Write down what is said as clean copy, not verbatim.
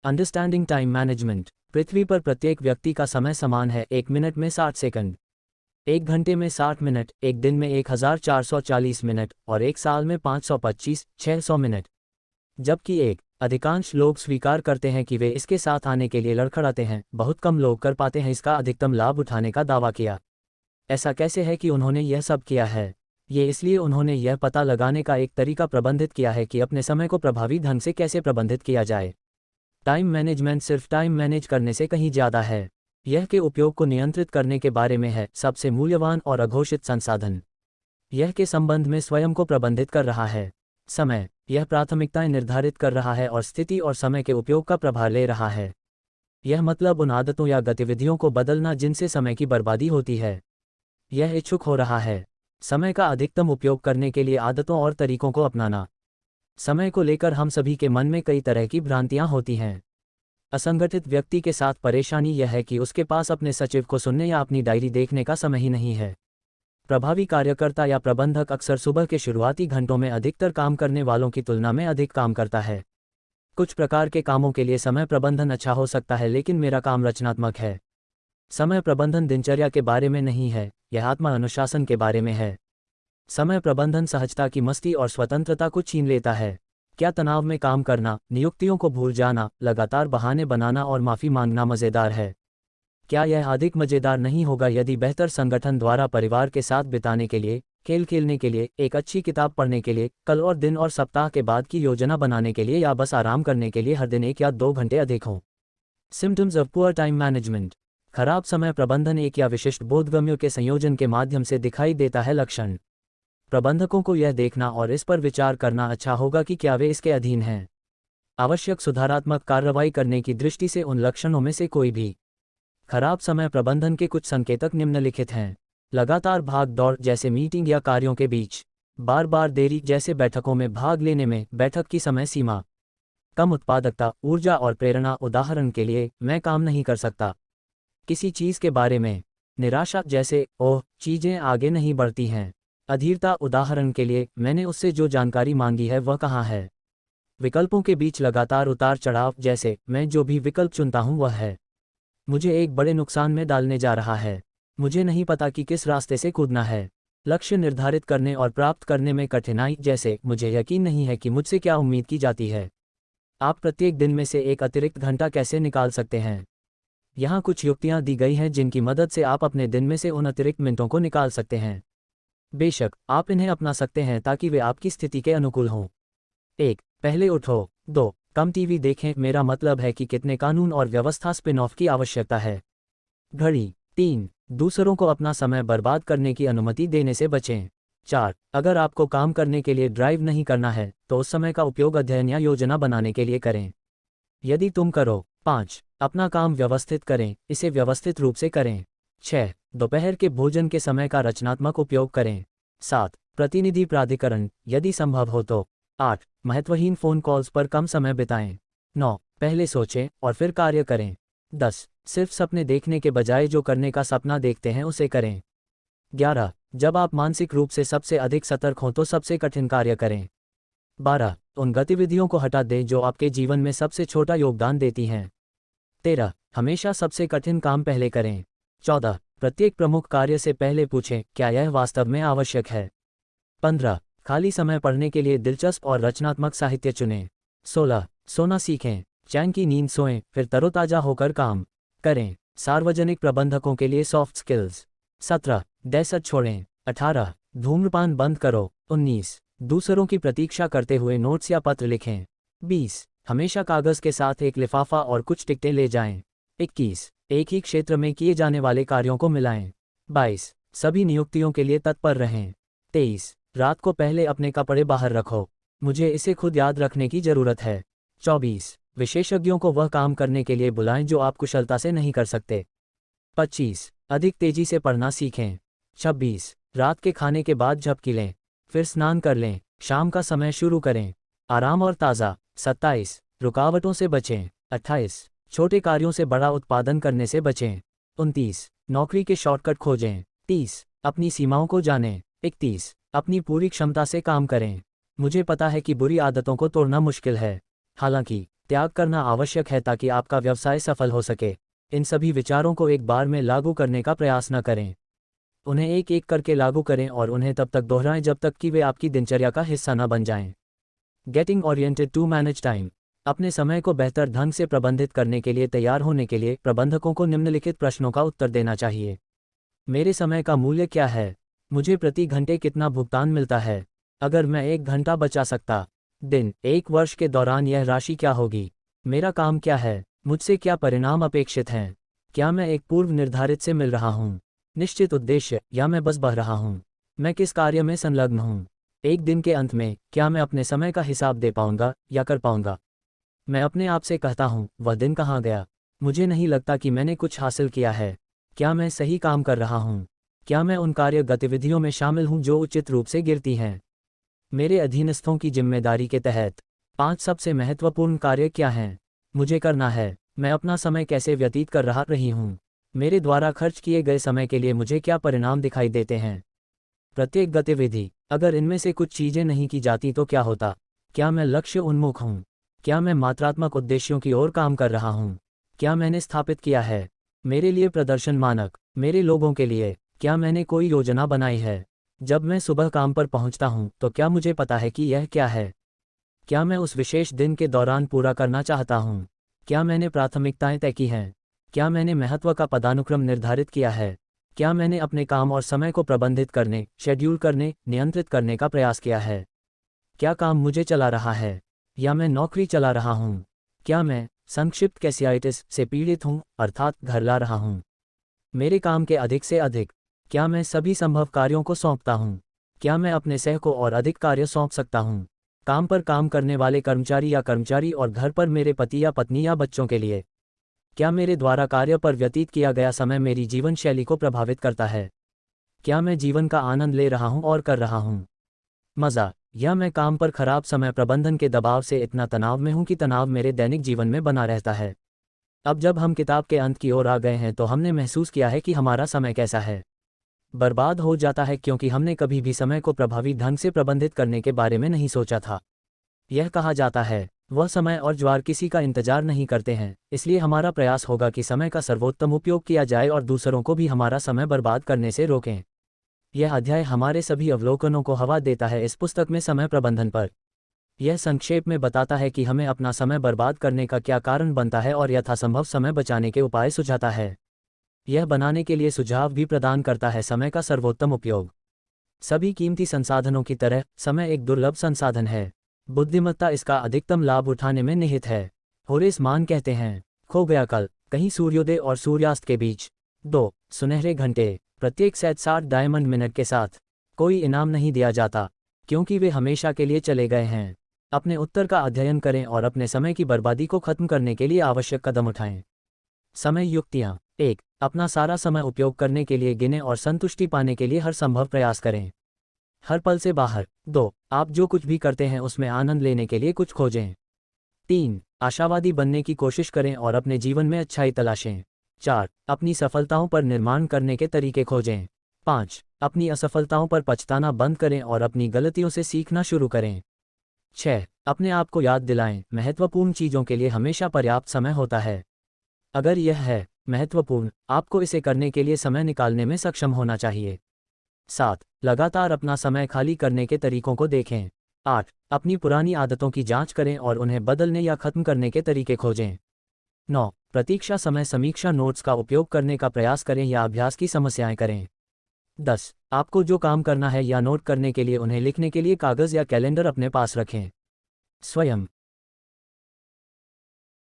Understanding time management. पृथ्वी पर प्रत्येक व्यक्ति का समय समान है, 1 मिनट में 60 सेकंड, 1 घंटे में 60 मिनट, एक दिन में 1440 मिनट और एक साल में 525-600 मिनट। जबकि अधिकांश लोग स्वीकार करते हैं कि वे इसके साथ आने के लिए लड़खड़ाते हैं, बहुत कम लोग कर पाते हैं इसका अधिकतम लाभ उठाने का दावा किया। ऐसा कैसे है कि उन्होंने यह सब किया है? ये इसलिए उन्होंने यह पता लगाने का एक तरीका प्रबंधित किया है कि अपने समय को प्रभावी ढंग से कैसे प्रबंधित किया जाए। टाइम मैनेजमेंट सिर्फ टाइम मैनेज करने से कहीं ज़्यादा है। यह के उपयोग को नियंत्रित करने के बारे में है, सबसे मूल्यवान और अघोषित संसाधन। यह के संबंध में स्वयं को प्रबंधित कर रहा है। समय, यह प्राथमिकताएं निर्धारित कर रहा है और स्थिति और समय के उपयोग का प्रभार ले रहा है। यह मतलब उन आदतों या गतिविधियों को बदलना जिनसे समय की बर्बादी होती है। यह इच्छुक हो रहा है समय का अधिकतम उपयोग करने के लिए आदतों और तरीकों को अपनाना। समय को लेकर हम सभी के मन में कई तरह की भ्रांतियां होती हैं। असंगठित व्यक्ति के साथ परेशानी यह है कि उसके पास अपने सचिव को सुनने या अपनी डायरी देखने का समय ही नहीं है। प्रभावी कार्यकर्ता या प्रबंधक अक्सर सुबह के शुरुआती घंटों में अधिकतर काम करने वालों की तुलना में अधिक काम करता है। कुछ प्रकार के कामों के लिए समय प्रबंधन अच्छा हो सकता है, लेकिन मेरा काम रचनात्मक है। समय प्रबंधन दिनचर्या के बारे में नहीं है, यह आत्मा अनुशासन के बारे में है। समय प्रबंधन सहजता की मस्ती और स्वतंत्रता को छीन लेता है। क्या तनाव में काम करना, नियुक्तियों को भूल जाना, लगातार बहाने बनाना और माफ़ी मांगना मज़ेदार है? क्या यह अधिक मज़ेदार नहीं होगा यदि बेहतर संगठन द्वारा परिवार के साथ बिताने के लिए, खेल खेलने के लिए, एक अच्छी किताब पढ़ने के लिए, कल और दिन और सप्ताह के बाद की योजना बनाने के लिए या बस आराम करने के लिए हर दिन 1 या 2 घंटे अधिक हों? Symptoms of poor time management. खराब समय प्रबंधन एक या विशिष्ट बोधगम्यों के संयोजन के माध्यम से दिखाई देता है। लक्षण। प्रबंधकों को यह देखना और इस पर विचार करना अच्छा होगा कि क्या वे इसके अधीन हैं। आवश्यक सुधारात्मक कार्रवाई करने की दृष्टि से उन लक्षणों में से कोई भी। खराब समय प्रबंधन के कुछ संकेतक निम्नलिखित हैं। लगातार भाग दौड़ जैसे मीटिंग या कार्यों के बीच, बार बार देरी जैसे बैठकों में भाग लेने में, बैठक की समय सीमा, कम उत्पादकता, ऊर्जा और प्रेरणा, उदाहरण के लिए मैं काम नहीं कर सकता। किसी चीज़ के बारे में निराशा जैसे ओह चीज़ें आगे नहीं बढ़ती हैं। अधीरता, उदाहरण के लिए मैंने उससे जो जानकारी मांगी है वह कहाँ है। विकल्पों के बीच लगातार उतार चढ़ाव जैसे मैं जो भी विकल्प चुनता हूँ वह है मुझे एक बड़े नुकसान में डालने जा रहा है। मुझे नहीं पता कि किस रास्ते से कूदना है। लक्ष्य निर्धारित करने और प्राप्त करने में कठिनाई जैसे मुझे यकीन नहीं है कि मुझसे क्या उम्मीद की जाती है। आप प्रत्येक दिन में से एक अतिरिक्त घंटा कैसे निकाल सकते हैं? यहाँ कुछ युक्तियाँ दी गई हैं जिनकी मदद से आप अपने दिन में से उन अतिरिक्त मिनटों को निकाल सकते हैं। बेशक आप इन्हें अपना सकते हैं ताकि वे आपकी स्थिति के अनुकूल हों। 1. पहले उठो। 2. कम टीवी देखें, मेरा मतलब है कि कितने कानून और व्यवस्था स्पिन ऑफ की आवश्यकता है। घड़ी। 3. दूसरों को अपना समय बर्बाद करने की अनुमति देने से बचें। 4. अगर आपको काम करने के लिए ड्राइव नहीं करना है तो उस समय का उपयोग अध्ययन या योजना बनाने के लिए करें। यदि तुम करो। 5. अपना काम व्यवस्थित करें, इसे व्यवस्थित रूप से करें। 6. दोपहर के भोजन के समय का रचनात्मक उपयोग करें। 7. प्रतिनिधि प्राधिकरण, यदि संभव हो तो। 8. महत्वहीन फ़ोन कॉल्स पर कम समय बिताएं। 9. पहले सोचें और फिर कार्य करें। 10. सिर्फ सपने देखने के बजाय जो करने का सपना देखते हैं उसे करें। 11. जब आप मानसिक रूप से सबसे अधिक सतर्क हों तो सबसे कठिन कार्य करें। 12. उन गतिविधियों को हटा दें जो आपके जीवन में सबसे छोटा योगदान देती हैं। 13. हमेशा सबसे कठिन काम पहले करें। 14. प्रत्येक प्रमुख कार्य से पहले पूछें क्या यह वास्तव में आवश्यक है। 15. खाली समय पढ़ने के लिए दिलचस्प और रचनात्मक साहित्य चुनें। 16. सोना सीखें, चैन की नींद सोएं, फिर तरोताजा होकर काम करें। सार्वजनिक प्रबंधकों के लिए सॉफ्ट स्किल्स। 17. दहशत छोड़ें। 18. धूम्रपान बंद करो। 19. दूसरों की प्रतीक्षा करते हुए नोट्स या पत्र लिखें। 20. हमेशा कागज़ के साथ एक लिफाफा और कुछ टिकटें ले जाएं। 21. एक ही क्षेत्र में किए जाने वाले कार्यों को मिलाएं। 22. सभी नियुक्तियों के लिए तत्पर रहें। 23. रात को पहले अपने कपड़े बाहर रखो, मुझे इसे खुद याद रखने की ज़रूरत है। 24. विशेषज्ञों को वह काम करने के लिए बुलाएं जो आप कुशलता से नहीं कर सकते। 25. अधिक तेजी से पढ़ना सीखें। 26. रात के खाने के बाद झपकी लें, फिर स्नान कर लें, शाम का समय शुरू करें, आराम और ताज़ा। 27. रुकावटों से बचें। 28. छोटे कार्यों से बड़ा उत्पादन करने से बचें। 29. नौकरी के शॉर्टकट खोजें। 30. अपनी सीमाओं को जानें। 31. अपनी पूरी क्षमता से काम करें। मुझे पता है कि बुरी आदतों को तोड़ना मुश्किल है, हालांकि त्याग करना आवश्यक है ताकि आपका व्यवसाय सफल हो सके। इन सभी विचारों को एक बार में लागू करने का प्रयास न करें। उन्हें एक एक करके लागू करें और उन्हें तब तक दोहराएं जब तक कि वे आपकी दिनचर्या का हिस्सा न बन जाएं। Getting oriented to manage time. अपने समय को बेहतर ढंग से प्रबंधित करने के लिए तैयार होने के लिए प्रबंधकों को निम्नलिखित प्रश्नों का उत्तर देना चाहिए। मेरे समय का मूल्य क्या है? मुझे प्रति घंटे कितना भुगतान मिलता है? अगर मैं 1 घंटा बचा सकता दिन 1 वर्ष के दौरान यह राशि क्या होगी? मेरा काम क्या है? मुझसे क्या परिणाम अपेक्षित हैं? क्या मैं एक पूर्व निर्धारित से मिल रहा हूँ? निश्चित उद्देश्य या मैं बस बह रहा हूँ? मैं किस कार्य में संलग्न हूँ? एक दिन के अंत में क्या मैं अपने समय का हिसाब दे पाऊंगा या कर पाऊंगा? मैं अपने आप से कहता हूँ, वह दिन कहाँ गया? मुझे नहीं लगता कि मैंने कुछ हासिल किया है। क्या मैं सही काम कर रहा हूँ? क्या मैं उन कार्य गतिविधियों में शामिल हूँ जो उचित रूप से गिरती हैं? मेरे अधीनस्थों की जिम्मेदारी के तहत 5 सबसे महत्वपूर्ण कार्य क्या हैं? मुझे करना है। मैं अपना समय कैसे व्यतीत कर रही हूँ? मेरे द्वारा खर्च किए गए समय के लिए मुझे क्या परिणाम दिखाई देते हैं? प्रत्येक गतिविधि, अगर इनमें से कुछ चीजें नहीं की जाती तो क्या होता? क्या मैं लक्ष्य उन्मुख हूँ? क्या मैं मात्रात्मक उद्देश्यों की ओर काम कर रहा हूँ? क्या मैंने स्थापित किया है मेरे लिए प्रदर्शन मानक? मेरे लोगों के लिए क्या मैंने कोई योजना बनाई है? जब मैं सुबह काम पर पहुंचता हूं तो क्या मुझे पता है कि यह क्या है? क्या मैं उस विशेष दिन के दौरान पूरा करना चाहता हूं? क्या मैंने प्राथमिकताएं तय की हैं? क्या मैंने महत्व का पदानुक्रम निर्धारित किया है? क्या मैंने अपने काम और समय को प्रबंधित करने, शेड्यूल करने, नियंत्रित करने का प्रयास किया है? क्या काम मुझे चला रहा है या मैं नौकरी चला रहा हूँ? क्या मैं संक्षिप्त कैसियाइटिस से पीड़ित हूँ, अर्थात घर ला रहा हूँ? मेरे काम के अधिक से अधिक क्या मैं सभी संभव कार्यों को सौंपता हूँ? क्या मैं अपने सह को और अधिक कार्य सौंप सकता हूँ? काम पर काम करने वाले कर्मचारी और घर पर मेरे पति या पत्नी या बच्चों के लिए क्या मेरे द्वारा कार्य पर व्यतीत किया गया समय मेरी जीवन शैली को प्रभावित करता है? क्या मैं जीवन का आनंद ले रहा हूँ और कर रहा हूँ मज़ा, या मैं काम पर खराब समय प्रबंधन के दबाव से इतना तनाव में हूँ कि तनाव मेरे दैनिक जीवन में बना रहता है? अब जब हम किताब के अंत की ओर आ गए हैं तो हमने महसूस किया है कि हमारा समय कैसा है बर्बाद हो जाता है क्योंकि हमने कभी भी समय को प्रभावी ढंग से प्रबंधित करने के बारे में नहीं सोचा था। यह कहा जाता है, वह समय और ज्वार किसी का इंतजार नहीं करते हैं, इसलिए हमारा प्रयास होगा कि समय का सर्वोत्तम उपयोग किया जाए और दूसरों को भी हमारा समय बर्बाद करने से रोकें। यह अध्याय हमारे सभी अवलोकनों को हवा देता है इस पुस्तक में समय प्रबंधन पर। यह संक्षेप में बताता है कि हमें अपना समय बर्बाद करने का क्या कारण बनता है और यथासंभव समय बचाने के उपाय सुझाता है। यह बनाने के लिए सुझाव भी प्रदान करता है समय का सर्वोत्तम उपयोग। सभी कीमती संसाधनों की तरह समय एक दुर्लभ संसाधन है। बुद्धिमत्ता इसका अधिकतम लाभ उठाने में निहित है। होरेस मान कहते हैं, खो गया कल कहीं सूर्योदय और सूर्यास्त के बीच 2 सुनहरे घंटे प्रत्येक 60 डायमंड मिनट के साथ कोई इनाम नहीं दिया जाता क्योंकि वे हमेशा के लिए चले गए हैं। अपने उत्तर का अध्ययन करें और अपने समय की बर्बादी को खत्म करने के लिए आवश्यक कदम उठाएं। समय युक्तियाँ। 1. अपना सारा समय उपयोग करने के लिए गिने और संतुष्टि पाने के लिए हर संभव प्रयास करें। हर पल से बाहर। 2. आप जो कुछ भी करते हैं उसमें आनंद लेने के लिए कुछ खोजें। 3. आशावादी बनने की कोशिश करें और अपने जीवन में अच्छाई तलाशें। 4. अपनी सफलताओं पर निर्माण करने के तरीके खोजें। 5. अपनी असफलताओं पर पछताना बंद करें और अपनी गलतियों से सीखना शुरू करें। 6. अपने आप को याद दिलाएं, महत्वपूर्ण चीज़ों के लिए हमेशा पर्याप्त समय होता है। अगर यह है महत्वपूर्ण, आपको इसे करने के लिए समय निकालने में सक्षम होना चाहिए। 7. लगातार अपना समय खाली करने के तरीकों को देखें। 8. अपनी पुरानी आदतों की जांच करें और उन्हें बदलने या खत्म करने के तरीके खोजें। 9. प्रतीक्षा समय समीक्षा नोट्स का उपयोग करने का प्रयास करें या अभ्यास की समस्याएं करें। 10. आपको जो काम करना है या नोट करने के लिए उन्हें लिखने के लिए कागज़ या कैलेंडर अपने पास रखें। स्वयं